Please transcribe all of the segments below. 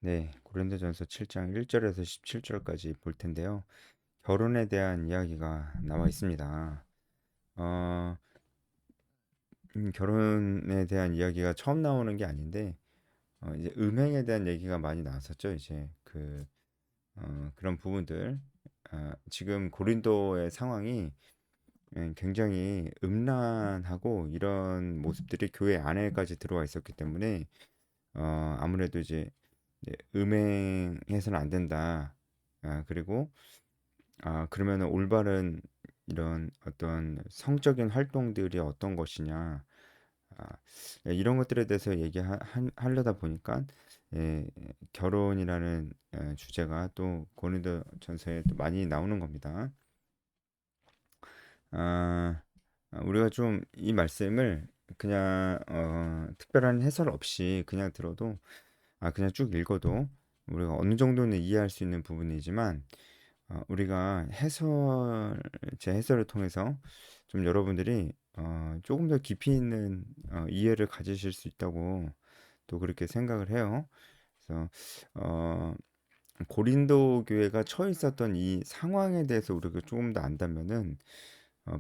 네, 고린도전서 7장 1절에서 17절까지 볼 텐데요. 결혼에 대한 이야기가 나와 있습니다. 어, 결혼에 대한 이야기가 처음 나오는 게 아닌데, 이제 음행에 대한 얘기가 많이 나왔었죠. 이제 그런 부분들. 지금 고린도의 상황이 굉장히 음란하고 이런 모습들이 교회 안에까지 들어와 있었기 때문에, 아무래도 이제 음행해서는 안 된다. 그리고 그러면 올바른 이런 어떤 성적인 활동들이 어떤 것이냐, 아, 이런 것들에 대해서 얘기하려다 보니까 예, 결혼이라는 주제가 또 고린도전서에 또 많이 나오는 겁니다. 아, 우리가 좀 이 말씀을 그냥 특별한 해설 없이 그냥 들어도 그냥 쭉 읽어도 우리가 어느 정도는 이해할 수 있는 부분이지만 우리가 제 해설을 통해서 좀 여러분들이 조금 더 깊이 있는 이해를 가지실 수 있다고 또 그렇게 생각을 해요. 그래서 어, 고린도 교회가 처해 있었던 이 상황에 대해서 우리가 조금 더 안다면은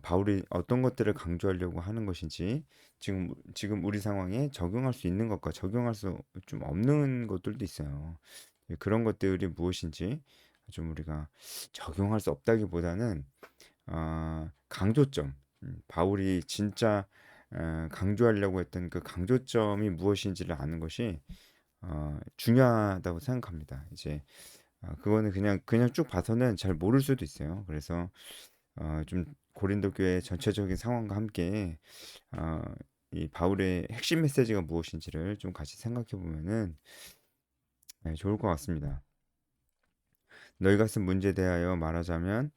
바울이 어떤 것들을 강조하려고 하는 것인지 지금 우리 상황에 적용할 수 있는 것과 적용할 수 좀 없는 것들도 있어요. 그런 것들이 무엇인지 좀 우리가 적용할 수 없다기보다는 강조점, 바울이 진짜 강조하려고 했던 그 강조점이 무엇인지를 아는 것이 중요하다고 생각합니다. 이제 그거는 그냥 쭉 봐서는 잘 모를 수도 있어요. 그래서 좀 고린도 교회 전체적인 상황과 함께 어, 이 바울의 핵심 메시지가 무엇인지를 좀 같이 생각해 보면은 좋을 것 같습니다. 너희가 쓴 문제에 대하여 말하자면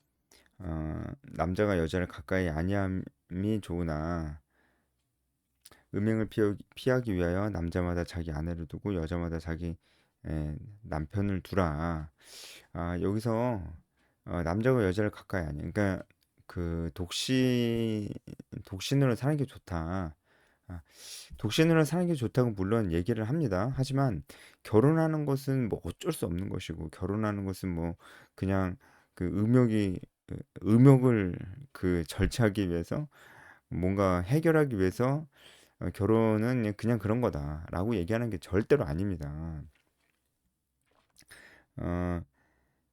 남자가 여자를 가까이 아니함이 좋으나 음행을 피하기 위하여 남자마다 자기 아내를 두고 여자마다 자기 남편을 두라. 여기서 남자가 여자를 가까이 아니. 그러니까 그 독신으로 사는 게 좋다. 아, 독신으로 사는 게 좋다고 물론 얘기를 합니다. 하지만 결혼하는 것은 뭐 어쩔 수 없는 것이고 결혼하는 것은 뭐 그냥 그 의욕을 그 절제하기 위해서 뭔가 해결하기 위해서 결혼은 그냥 그런 거다라고 얘기하는 게 절대로 아닙니다. 어,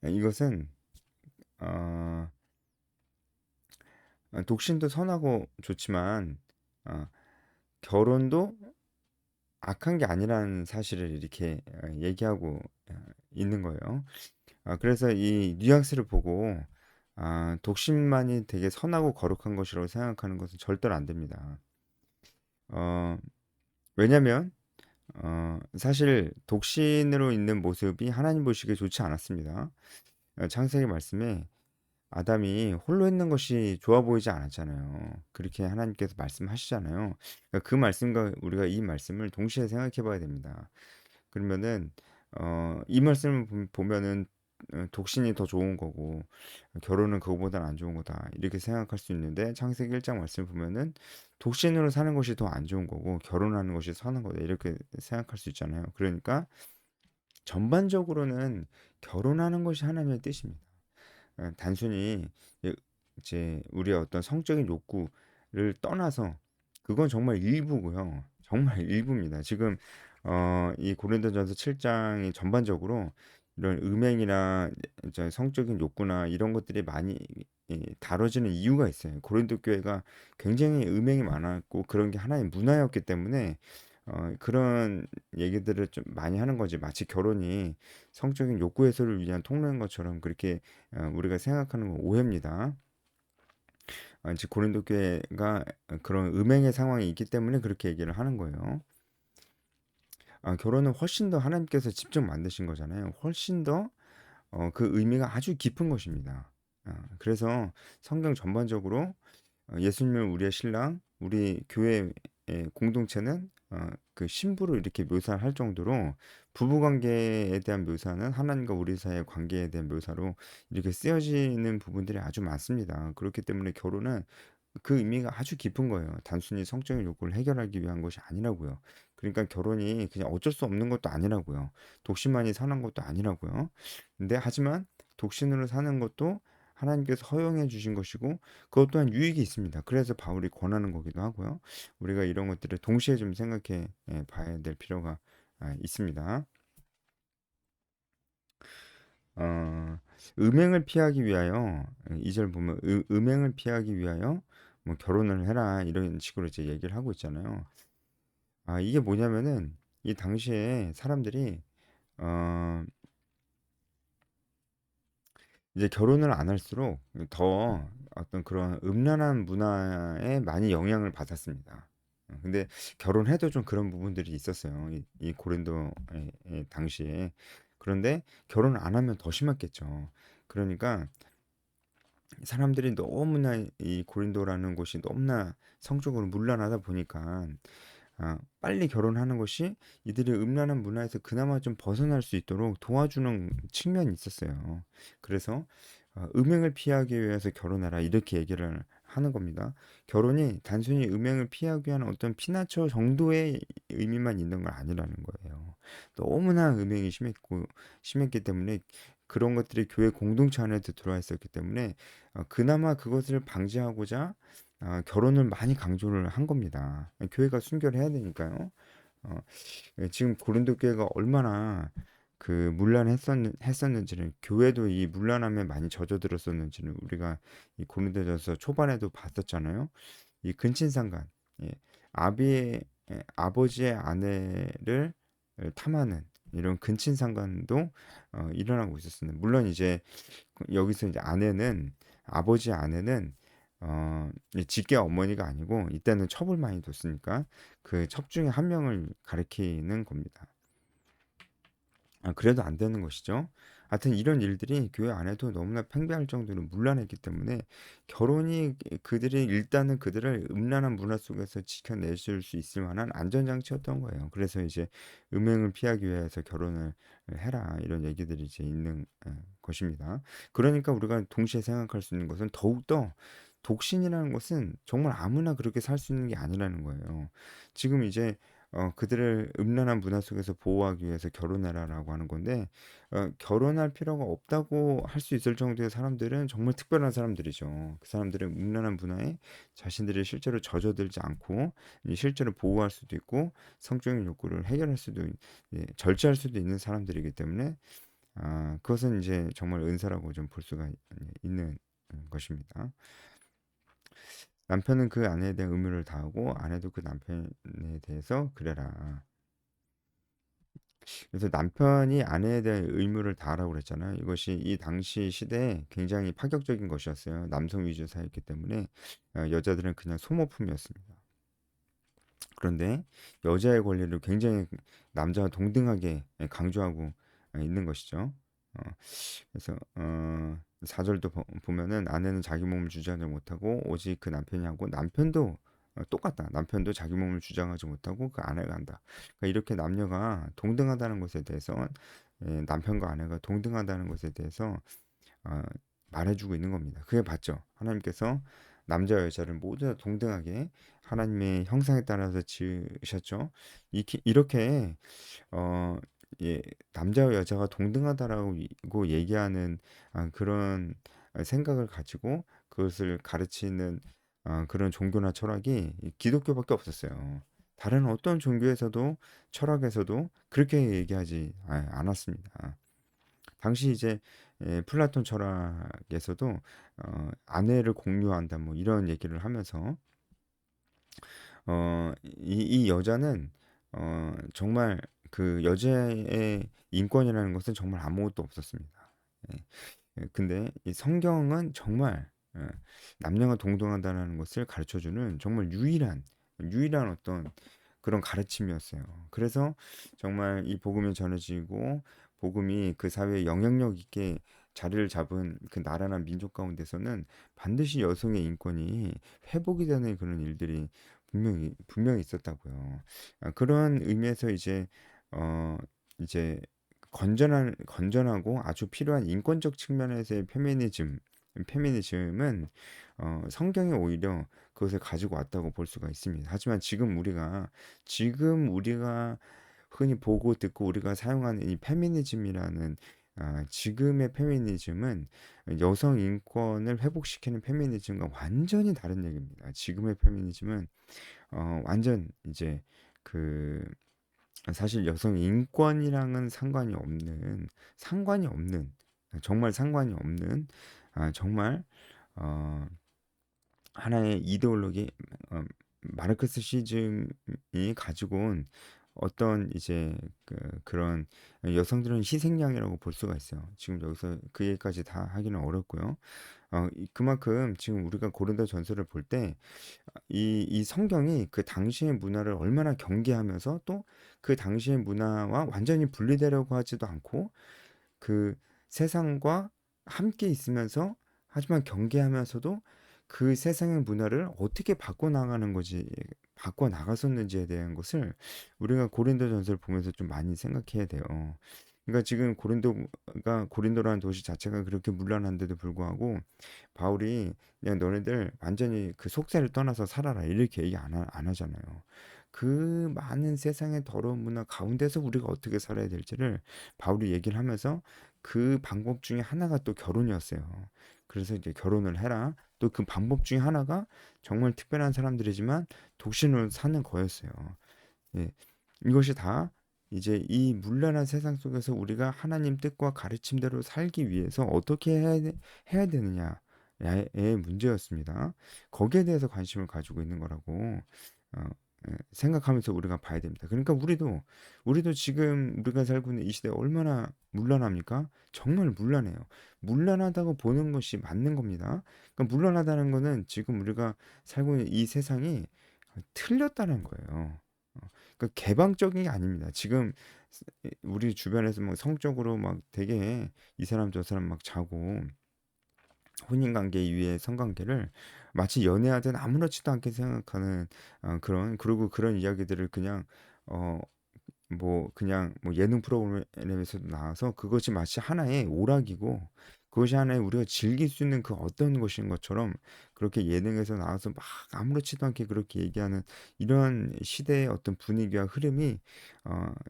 이것은 어, 독신도 선하고 좋지만 어, 결혼도 악한 게 아니라는 사실을 이렇게 얘기하고 있는 거예요. 그래서 이 뉘앙스를 보고 독신만이 되게 선하고 거룩한 것이라고 생각하는 것은 절대로 안 됩니다. 어, 왜냐면 사실 독신으로 있는 모습이 하나님 보시기에 좋지 않았습니다. 창세기 말씀에 아담이 홀로 있는 것이 좋아 보이지 않았잖아요. 그렇게 하나님께서 말씀하시잖아요. 그러니까 그 말씀과 우리가 이 말씀을 동시에 생각해 봐야 됩니다. 그러면은 이 말씀을 보면은 독신이 더 좋은 거고 결혼은 그거보다는 안 좋은 거다 이렇게 생각할 수 있는데 창세기 1장 말씀 보면은 독신으로 사는 것이 더 안 좋은 거고 결혼하는 것이 선한 거다 이렇게 생각할 수 있잖아요. 그러니까 전반적으로는 결혼하는 것이 하나님의 뜻입니다. 단순히 이- 이제 우리의 어떤 성적인 욕구를 떠나서 그건 정말 일부고요. 정말 일부입니다. 지금 이 고린도전서 7장이 전반적으로 이런 음행이나 이제 성적인 욕구나 이런 것들이 많이 다뤄지는 이유가 있어요. 고린도 교회가 굉장히 음행이 많았고 그런 게 하나의 문화였기 때문에 그런 얘기들을 좀 많이 하는 거지. 마치 결혼이 성적인 욕구 해소를 위한 통로인 것처럼 그렇게 우리가 생각하는 건 오해입니다. 이제 고린도 교회가 그런 음행의 상황이 있기 때문에 그렇게 얘기를 하는 거예요. 결혼은 훨씬 더 하나님께서 직접 만드신 거잖아요. 훨씬 더 그 의미가 아주 깊은 것입니다. 그래서 성경 전반적으로 예수님을 우리의 신랑, 우리 교회의 공동체는 그 신부로 이렇게 묘사할 정도로 부부 관계에 대한 묘사는 하나님과 우리 사이의 관계에 대한 묘사로 이렇게 쓰여지는 부분들이 아주 많습니다. 그렇기 때문에 결혼은 그 의미가 아주 깊은 거예요. 단순히 성적인 욕구를 해결하기 위한 것이 아니라고요. 그러니까 결혼이 그냥 어쩔 수 없는 것도 아니라고요. 독신만이 사는 것도 아니라고요. 근데 하지만 독신으로 사는 것도 하나님께서 허용해 주신 것이고 그것 또한 유익이 있습니다. 그래서 바울이 권하는 거기도 하고요. 우리가 이런 것들을 동시에 좀 생각해 봐야 될 필요가 있습니다. 어, 음행을 피하기 위하여 2절 보면 음행을 피하기 위하여 뭐 결혼을 해라 이런 식으로 이제 얘기를 하고 있잖아요. 이게 뭐냐면은 이 당시에 사람들이 어, 이제 결혼을 안 할수록 더 어떤 그런 음란한 문화에 많이 영향을 받았습니다. 근데 결혼해도 좀 그런 부분들이 있었어요. 이 고린도 당시에. 그런데 결혼 안 하면 더 심했겠죠. 그러니까 사람들이 너무나 이 고린도라는 곳이 너무나 성적으로 문란하다 보니까 빨리 결혼하는 것이 이들이 음란한 문화에서 그나마 좀 벗어날 수 있도록 도와주는 측면이 있었어요. 그래서 음행을 피하기 위해서 결혼하라 이렇게 얘기를 하는 겁니다. 결혼이 단순히 음행을 피하기 위한 어떤 피나처 정도의 의미만 있는 건 아니라는 거예요. 너무나 음행이 심했기 때문에 그런 것들이 교회 공동체 안에도 들어와 있었기 때문에 그나마 그것을 방지하고자 결혼을 많이 강조를 한 겁니다. 교회가 순결을 해야 되니까요. 어, 지금 고린도 교회가 얼마나 그 했었는지는 교회도 이 문란함에 많이 젖어들었었는지는 우리가 이 고린도전서 초반에도 봤었잖아요. 이 근친상간, 예, 아버지의 아내를 탐하는 이런 근친상간도 일어나고 있었습니다. 물론 이제 여기서 이제 아버지 아내는 이 직계 어머니가 아니고 이때는 첩을 많이 뒀으니까 그 첩 중에 한 명을 가리키는 겁니다. 그래도 안 되는 것이죠. 하여튼 이런 일들이 교회 안에도 너무나 팽배할 정도로 문란했기 때문에 결혼이 그들이 일단은 그들을 음란한 문화 속에서 지켜내줄 수 있을 만한 안전장치였던 거예요. 그래서 이제 음행을 피하기 위해서 결혼을 해라 이런 얘기들이 이제 있는 것입니다. 그러니까 우리가 동시에 생각할 수 있는 것은 더욱더 독신이라는 것은 정말 아무나 그렇게 살 수 있는 게 아니라는 거예요. 지금 이제 그들을 음란한 문화 속에서 보호하기 위해서 결혼해라라고 하는 건데 결혼할 필요가 없다고 할 수 있을 정도의 사람들은 정말 특별한 사람들이죠. 그 사람들은 음란한 문화에 자신들이 실제로 젖어들지 않고 실제로 보호할 수도 있고 성적인 욕구를 해결할 수도 절제할 수도 있는 사람들이기 때문에 그것은 이제 정말 은사라고 좀 볼 수가 있는 것입니다. 남편은 그 아내에 대한 의무를 다하고 아내도 그 남편에 대해서 그래라. 그래서 남편이 아내에 대한 의무를 다하라고 그랬잖아요. 이것이 이 당시 시대에 굉장히 파격적인 것이었어요. 남성 위주 사회였기 때문에 여자들은 그냥 소모품이었습니다. 그런데 여자의 권리를 굉장히 남자와 동등하게 강조하고 있는 것이죠. 어, 그래서 4절도 보면은 아내는 자기 몸을 주장하지 못하고 오직 그 남편이 하고 남편도 똑같다. 남편도 자기 몸을 주장하지 못하고 그 아내가 한다. 그러니까 이렇게 남녀가 동등하다는 것에 대해서 남편과 아내가 동등하다는 것에 대해서 어, 말해주고 있는 겁니다. 그게 맞죠. 하나님께서 남자와 여자를 모두 다 동등하게 하나님의 형상에 따라서 지으셨죠. 이렇게 어, 예, 남자와 여자가 동등하다라고 얘기하는 그런 생각을 가지고 그것을 가르치는 그런 종교나 철학이 이 기독교밖에 없었어요. 다른 어떤 종교에서도 철학에서도 그렇게 얘기하지 않았습니다. 당시 이제 플라톤 철학에서도 아내를 공유한다 뭐 이런 얘기를 하면서 이 여자는 정말 그 여자의 인권이라는 것은 정말 아무것도 없었습니다. 예. 근데 이 성경은 정말 남녀가 동등하다는 것을 가르쳐주는 정말 유일한 어떤 그런 가르침이었어요. 그래서 정말 이 복음이 전해지고 복음이 그 사회에 영향력 있게 자리를 잡은 그 나라나 민족 가운데서는 반드시 여성의 인권이 회복이 되는 그런 일들이 분명히 있었다고요. 그런 의미에서 어 이제 건전하고 아주 필요한 인권적 측면에서의 페미니즘 페미니즘은 성경이 오히려 그것을 가지고 왔다고 볼 수가 있습니다. 하지만 지금 우리가 흔히 보고 듣고 우리가 사용하는 이 페미니즘이라는 지금의 페미니즘은 여성 인권을 회복시키는 페미니즘과 완전히 다른 얘기입니다. 지금의 페미니즘은 완전 이제 그 사실 여성 인권이랑은 상관이 없는 정말 상관이 없는 정말 어, 하나의 이데올로기 어, 마르크스시즘이 가지고 온 어떤 이제 그런 여성들은 희생양이라고 볼 수가 있어요. 지금 여기서 그 얘기까지 다 하기는 어렵고요. 그만큼 지금 우리가 고린도 전서를 볼 때 이 성경이 그 당시의 문화를 얼마나 경계하면서 또 그 당시의 문화와 완전히 분리되려고 하지도 않고 그 세상과 함께 있으면서 하지만 경계하면서도 그 세상의 문화를 어떻게 바꿔 나갔었는지에 대한 것을 우리가 고린도전서를 보면서 좀 많이 생각해야 돼요. 그러니까 지금 고린도라는 도시 자체가 그렇게 문란한데도 불구하고 바울이 그냥 너네들 완전히 그 속세를 떠나서 살아라 이렇게 얘기 안 하잖아요. 그 많은 세상의 더러운 문화 가운데서 우리가 어떻게 살아야 될지를 바울이 얘기를 하면서 그 방법 중에 하나가 또 결혼이었어요. 그래서 이제 결혼을 해라. 또 그 방법 중에 하나가 정말 특별한 사람들이지만 독신으로 사는 거였어요. 예. 이것이 다 이제 이 문란한 세상 속에서 우리가 하나님 뜻과 가르침대로 살기 위해서 어떻게 해야 되느냐의 문제였습니다. 거기에 대해서 관심을 가지고 있는 거라고 어, 생각하면서 우리가 봐야 됩니다. 그러니까 우리도 지금 우리가 살고 있는 이 시대에 얼마나 문란합니까? 정말 문란해요. 문란하다고 보는 것이 맞는 겁니다. 그러니까 문란하다는 거는 지금 우리가 살고 있는 이 세상이 틀렸다는 거예요. 그러니까 개방적인 게 아닙니다. 지금 우리 주변에서 뭐 성적으로 막 되게 이 사람 저 사람 막 자고 혼인 관계 이외의 성관계를 마치 연애하든 아무렇지도 않게 생각하는 그리고 그런 이야기들을 그냥 어 그냥 뭐 예능 프로그램에서도 나와서 그것이 마치 하나의 오락이고 그것이 하나의 우리가 즐길 수 있는 그 어떤 것인 것처럼 그렇게 예능에서 나와서 막 아무렇지도 않게 그렇게 얘기하는 이런 시대의 어떤 분위기와 흐름이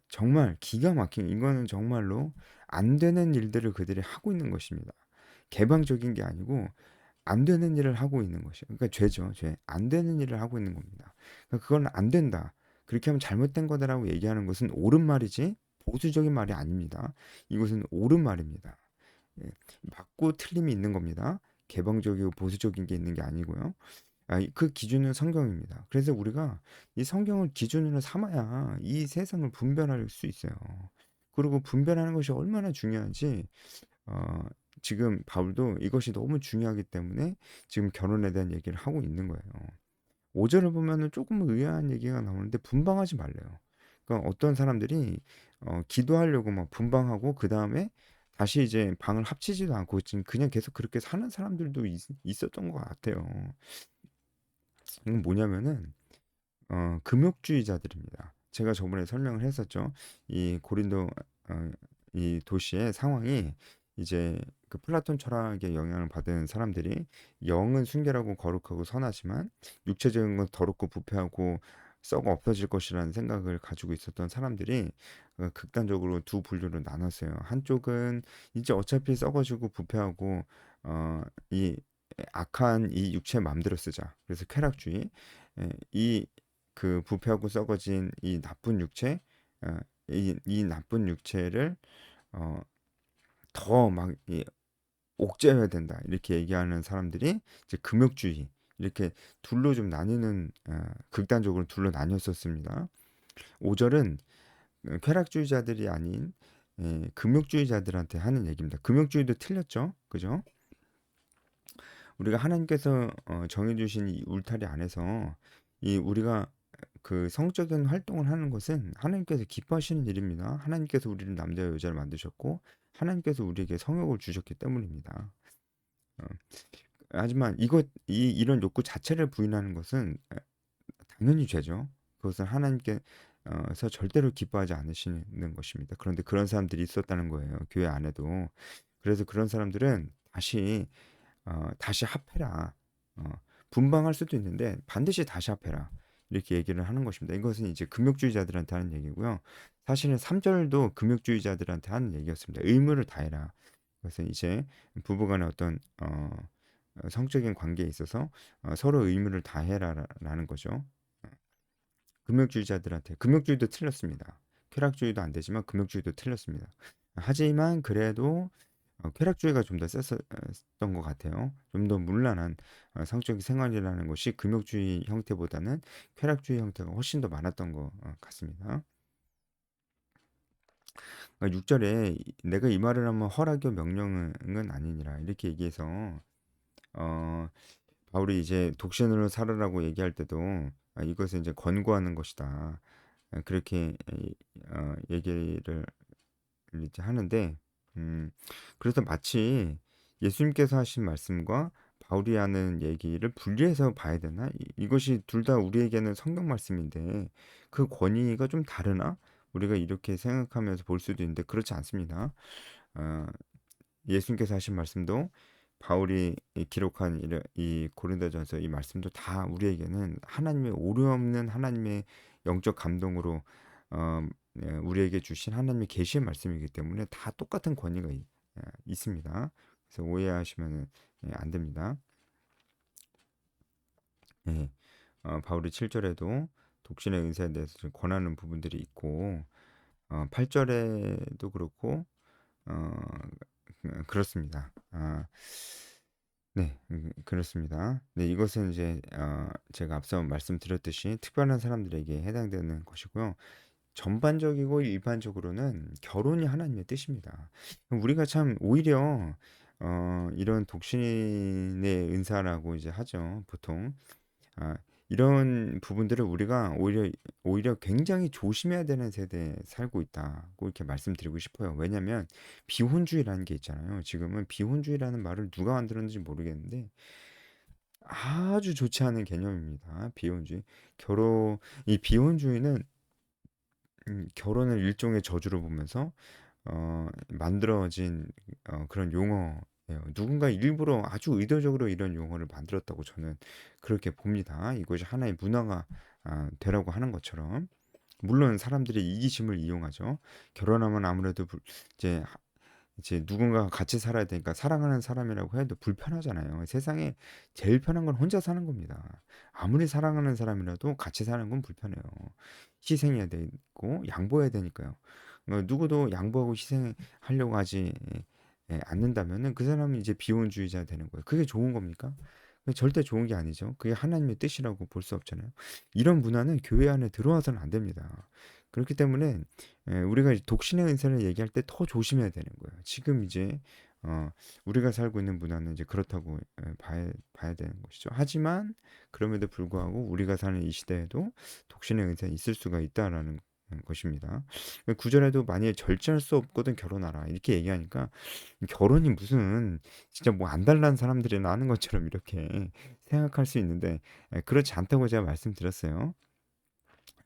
정말 기가 막힌 이거는 정말로 안 되는 일들을 그들이 하고 있는 것입니다. 개방적인 게 아니고 안 되는 일을 하고 있는 것이요. 그러니까 죄죠, 죄. 안 되는 일을 하고 있는 겁니다. 그러니까 그건 안 된다. 그렇게 하면 잘못된 거다라고 얘기하는 것은 옳은 말이지 보수적인 말이 아닙니다. 이것은 옳은 말입니다. 예, 맞고 틀림이 있는 겁니다. 개방적이고 보수적인 게 있는 게 아니고요. 그 기준은 성경입니다. 그래서 우리가 이 성경을 기준으로 삼아야 이 세상을 분별할 수 있어요. 그리고 분별하는 것이 얼마나 중요한지 어, 지금 바울도 이것이 너무 중요하기 때문에 지금 결혼에 대한 얘기를 하고 있는 거예요. 5절을 보면은 조금 의아한 얘기가 나오는데 분방하지 말래요. 그러니까 어떤 사람들이 기도하려고 막 분방하고 그 다음에 다시 이제 방을 합치지도 않고 지금 그냥 계속 그렇게 사는 사람들도 있었던 것 같아요. 이건 뭐냐면은 금욕주의자들입니다. 제가 저번에 설명을 했었죠. 이 고린도 이 도시의 상황이 이제 그 플라톤 철학의 영향을 받은 사람들이 영은 순결하고 거룩하고 선하지만 육체적인 건 더럽고 부패하고 썩어 없어질 것이라는 생각을 가지고 있었던 사람들이 극단적으로 두 분류로 나눴어요. 한쪽은 이제 어차피 썩어지고 부패하고 이 악한 이 육체 마음대로 쓰자. 그래서 쾌락주의. 이 그 부패하고 썩어진 이 나쁜 육체, 어, 이 나쁜 육체를 더막 옥죄어야 된다 이렇게 얘기하는 사람들이 이제 금욕주의 이렇게 둘로 좀 나뉘는 극단적으로 둘로 나뉘었었습니다. 5절은 쾌락주의자들이 아닌 금욕주의자들한테 하는 얘기입니다. 금욕주의도 틀렸죠, 그죠? 우리가 하나님께서 정해주신 이 울타리 안에서 이 우리가 그 성적인 활동을 하는 것은 하나님께서 기뻐하시는 일입니다. 하나님께서 우리를 남자와 여자를 만드셨고 하나님께서 우리에게 성욕을 주셨기 때문입니다. 어, 하지만 이런 욕구 자체를 부인하는 것은 당연히 죄죠. 그것은 하나님께서 절대로 기뻐하지 않으시는 것입니다. 그런데 그런 사람들이 있었다는 거예요. 교회 안에도. 그래서 그런 사람들은 다시 다시 합해라. 어, 분방할 수도 있는데 반드시 다시 합해라. 이렇게 얘기를 하는 것입니다. 이것은 이제 금욕주의자들한테 하는 얘기고요. 사실은 3절도 금욕주의자들한테 하는 얘기였습니다. 의무를 다해라. 그래서 이제 부부간의 어떤 성적인 관계에 있어서 서로 의무를 다해라라는 거죠. 금욕주의자들한테 금욕주의도 틀렸습니다. 쾌락주의도 안 되지만 금욕주의도 틀렸습니다. 하지만 그래도 쾌락주의가 좀 더 셌었던 것 같아요. 좀 더 문란한 성적 생활이라는 것이 금욕주의 형태보다는 쾌락주의 형태가 훨씬 더 많았던 것 같습니다. 6절에 내가 이 말을 하면 허락이요 명령은 아니니라 이렇게 얘기해서 어, 바울이 이제 독신으로 살으라고 얘기할 때도 이것을 이제 권고하는 것이다. 그렇게 얘기를 이제 하는데 그래서 마치 예수님께서 하신 말씀과 바울이 하는 얘기를 분리해서 봐야 되나? 이것이 둘 다 우리에게는 성경 말씀인데 그 권위가 좀 다르나? 우리가 이렇게 생각하면서 볼 수도 있는데 그렇지 않습니다. 어, 예수님께서 하신 말씀도 바울이 기록한 이 고린도전서 이 말씀도 다 우리에게는 하나님의 오류 없는 하나님의 영적 감동으로 우리에게 주신 하나님의 계시의 말씀이기 때문에 다 똑같은 권위가 있습니다. 그래서 오해하시면 안 됩니다. 예, 바울이 7절에도 독신의 은사에 대해서 좀 권하는 부분들이 있고 8절에도 그렇고 어, 그렇습니다. 네, 그렇습니다. 네, 이것은 이제 제가 앞서 말씀드렸듯이 특별한 사람들에게 해당되는 것이고요. 전반적이고 일반적으로는 결혼이 하나님의 뜻입니다. 우리가 참 오히려 이런 독신의 은사라고 이제 하죠, 보통. 아, 이런 부분들을 우리가 오히려 굉장히 조심해야 되는 세대에 살고 있다고 이렇게 말씀드리고 싶어요. 왜냐하면 비혼주의라는 게 있잖아요. 지금은 비혼주의라는 말을 누가 만들었는지 모르겠는데 아주 좋지 않은 개념입니다. 비혼주의. 이 비혼주의는 결혼을 일종의 저주로 보면서 만들어진 그런 용어예요. 누군가 일부러 아주 의도적으로 이런 용어를 만들었다고 저는 그렇게 봅니다. 이것이 하나의 문화가 되라고 하는 것처럼. 물론 사람들이 이기심을 이용하죠. 결혼하면 아무래도 이제 누군가가 같이 살아야 되니까 사랑하는 사람이라고 해도 불편하잖아요. 세상에 제일 편한 건 혼자 사는 겁니다. 아무리 사랑하는 사람이라도 같이 사는 건 불편해요. 희생해야 되고 양보해야 되니까요. 누구도 양보하고 희생하려고 하지 않는다면은 그 사람은 이제 비혼주의자 되는 거예요. 그게 좋은 겁니까? 그게 절대 좋은 게 아니죠. 그게 하나님의 뜻이라고 볼 수 없잖아요. 이런 문화는 교회 안에 들어와서는 안 됩니다. 그렇기 때문에 우리가 독신의 은사를 얘기할 때 더 조심해야 되는 거예요. 지금 이제 어, 우리가 살고 있는 문화는 이제 그렇다고 봐야 되는 것이죠. 하지만 그럼에도 불구하고 우리가 사는 이 시대에도 독신의 은사가 있을 수가 있다라는 것입니다. 구절에도 만약에 절제할 수 없거든 결혼하라 이렇게 얘기하니까 결혼이 무슨 진짜 뭐 안달난 사람들이나 하는 것처럼 이렇게 생각할 수 있는데 그렇지 않다고 제가 말씀드렸어요.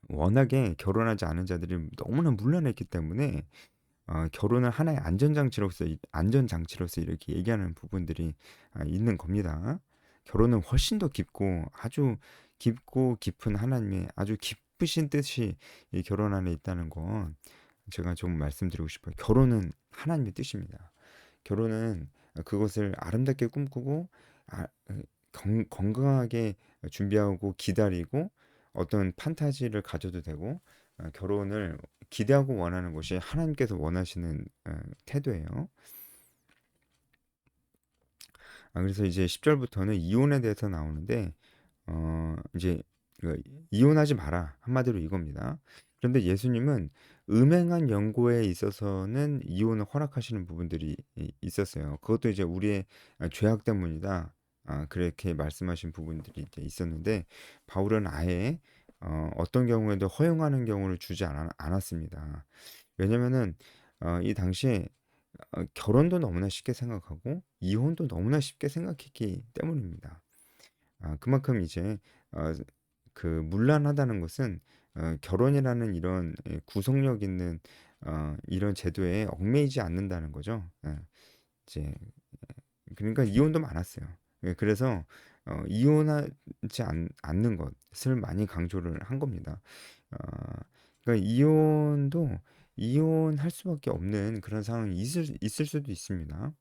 워낙에 결혼하지 않은 자들이 너무나 문란했기 때문에 결혼을 하나의 안전장치로서 이렇게 얘기하는 부분들이 있는 겁니다. 결혼은 훨씬 더 깊고 아주 깊고 깊은 하나님의 아주 깊으신 뜻이 이 결혼 안에 있다는 건 제가 좀 말씀드리고 싶어요. 결혼은 하나님의 뜻입니다. 결혼은 그것을 아름답게 꿈꾸고 아, 건강하게 준비하고 기다리고 어떤 판타지를 가져도 되고 결혼을 기대하고 원하는 것이 하나님께서 원하시는 태도예요. 그래서 이제 10절부터는 이혼에 대해서 나오는데 이제 이혼하지 마라 한마디로 이겁니다. 그런데 예수님은 음행한 연고에 있어서는 이혼을 허락하시는 부분들이 있었어요. 그것도 이제 우리의 죄악 때문이다. 그렇게 말씀하신 부분들이 이제 있었는데 바울은 아예 어떤 경우에도 허용하는 경우를 주지 않았습니다. 왜냐면은 이 당시에 결혼도 너무나 쉽게 생각하고 이혼도 너무나 쉽게 생각했기 때문입니다. 그만큼 이제 어, 그 문란하다는 것은 결혼이라는 이런 구속력 있는 이런 제도에 얽매이지 않는다는 거죠. 이제 그러니까 이혼도 많았어요. 예, 그래서 이혼하지 않는 것을 많이 강조를 한 겁니다. 어, 그러니까 이혼할 수밖에 없는 그런 상황이 있을 수도 있습니다.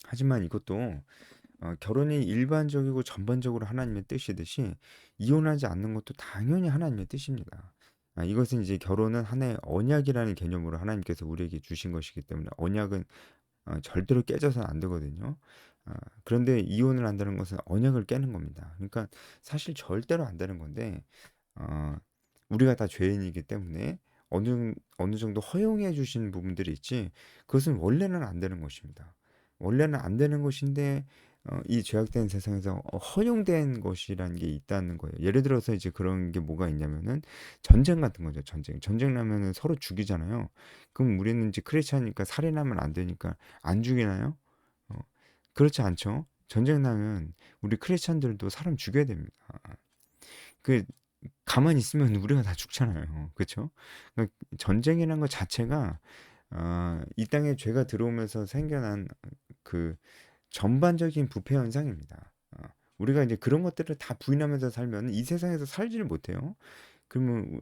하지만 이것도 결혼이 일반적이고 전반적으로 하나님의 뜻이듯이 이혼하지 않는 것도 당연히 하나님의 뜻입니다. 이것은 이제 결혼은 하나의 언약이라는 개념으로 하나님께서 우리에게 주신 것이기 때문에 언약은 절대로 깨져서는 안 되거든요. 아, 그런데 이혼을 한다는 것은 언약을 깨는 겁니다. 그러니까 사실 절대로 안 되는 건데 어, 우리가 다 죄인이기 때문에 어느 정도 허용해 주신 부분들이 있지 그것은 원래는 안 되는 것입니다. 원래는 안 되는 것인데 이 죄악된 세상에서 허용된 것이라는 게 있다는 거예요. 예를 들어서 이제 그런 게 뭐가 있냐면은 전쟁 같은 거죠. 전쟁 나면은 서로 죽이잖아요. 그럼 우리는 이제 크리스찬이니까 살인하면 안 되니까 안 죽이나요? 어, 그렇지 않죠. 전쟁 나면 우리 크리스찬들도 사람 죽여야 됩니다. 그 가만히 있으면 우리가 다 죽잖아요. 그쵸? 그러니까 전쟁이라는 것 자체가 이 땅에 죄가 들어오면서 생겨난 그 전반적인 부패 현상입니다. 우리가 이제 그런 것들을 다 부인하면서 살면 이 세상에서 살지를 못해요. 그러면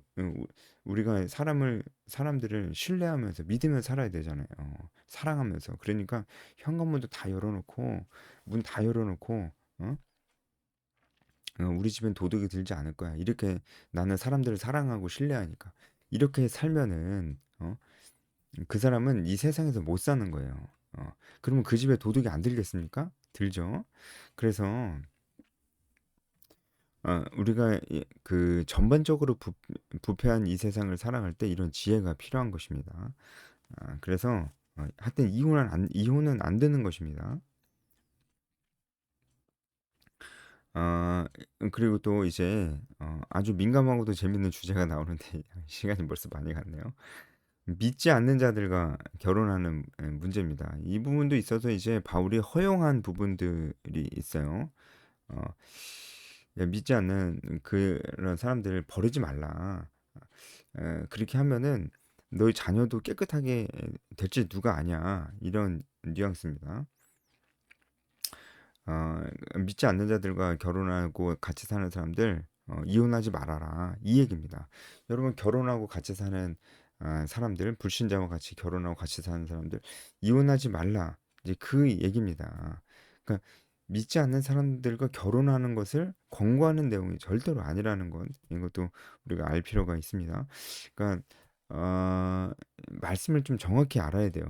우리가 사람들을 신뢰하면서 믿으며 살아야 되잖아요. 사랑하면서. 그러니까 현관문도 다 열어놓고 문 다 열어놓고 어? 우리 집엔 도둑이 들지 않을 거야. 이렇게 나는 사람들을 사랑하고 신뢰하니까. 이렇게 살면은, 그 사람은 이 세상에서 못 사는 거예요. 그러면 그 집에 도둑이 안 들겠습니까? 들죠. 그래서, 우리가 그 전반적으로 부패한 이 세상을 살아갈 때 이런 지혜가 필요한 것입니다. 그래서, 하여튼 이혼은 안 되는 것입니다. 아, 그리고 또 이제 아주 민감하고도 재밌는 주제가 나오는데 시간이 벌써 많이 갔네요. 믿지 않는 자들과 결혼하는 문제입니다. 이 부분도 있어서 이제 바울이 허용한 부분들이 있어요. 어, 믿지 않는 그런 사람들을 버리지 말라. 그렇게 하면은 너희 자녀도 깨끗하게 될지 누가 아냐. 이런 뉘앙스입니다. 어, 믿지 않는 자들과 결혼하고 같이 사는 사람들 이혼하지 말아라 이 얘기입니다. 여러분 결혼하고 같이 사는 사람들 불신자와 같이 결혼하고 같이 사는 사람들 이혼하지 말라 이제 그 얘기입니다. 그러니까 믿지 않는 사람들과 결혼하는 것을 권고하는 내용이 절대로 아니라는 것 이것도 우리가 알 필요가 있습니다. 그러니까 말씀을 좀 정확히 알아야 돼요.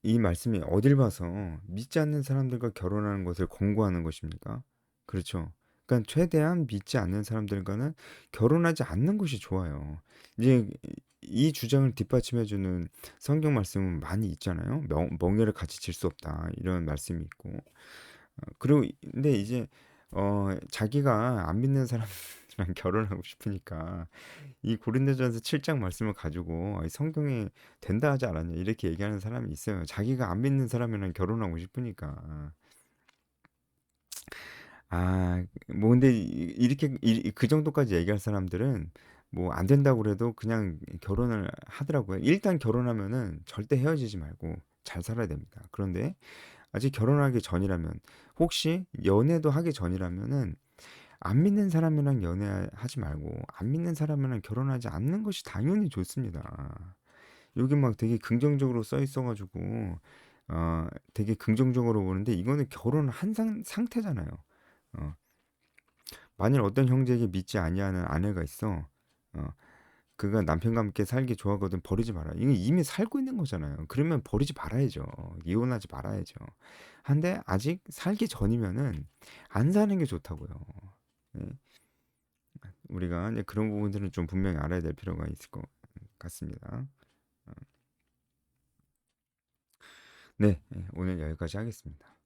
이 말씀이 어딜 봐서 믿지 않는 사람들과 결혼하는 것을 권고하는 것입니까? 그렇죠. 그러니까 최대한 믿지 않는 사람들과는 결혼하지 않는 것이 좋아요. 이제 이 주장을 뒷받침해주는 성경 말씀은 많이 있잖아요. 멍에를 같이 질 수 없다 이런 말씀이 있고 그리고 근데 이제 자기가 안 믿는 사람이랑 결혼하고 싶으니까 이 고린도전서 7장 말씀을 가지고 성경에 된다 하지 않았냐 이렇게 얘기하는 사람이 있어요. 자기가 안 믿는 사람이랑 결혼하고 싶으니까. 뭐 근데 이렇게 그 정도까지 얘기할 사람들은 뭐 안 된다고 그래도 그냥 결혼을 하더라고요. 일단 결혼하면은 절대 헤어지지 말고 잘 살아야 됩니다. 그런데 아직 결혼하기 전이라면 혹시 연애도 하기 전이라면은 안 믿는 사람이랑 연애하지 말고 안 믿는 사람이랑 결혼하지 않는 것이 당연히 좋습니다. 여기 막 되게 긍정적으로 써 있어가지고 되게 긍정적으로 보는데 이거는 결혼을 한 상태잖아요. 어, 만일 어떤 형제에게 믿지 아니하는 아내가 있어, 어, 그가 남편과 함께 살기 좋아하거든 버리지 마라. 이게 이미 살고 있는 거잖아요. 그러면 버리지 말아야죠. 이혼하지 말아야죠. 한데 아직 살기 전이면은 안 사는 게 좋다고요. 네. 우리가 이제 그런 부분들은 좀 분명히 알아야 될 필요가 있을 것 같습니다. 네, 오늘 여기까지 하겠습니다.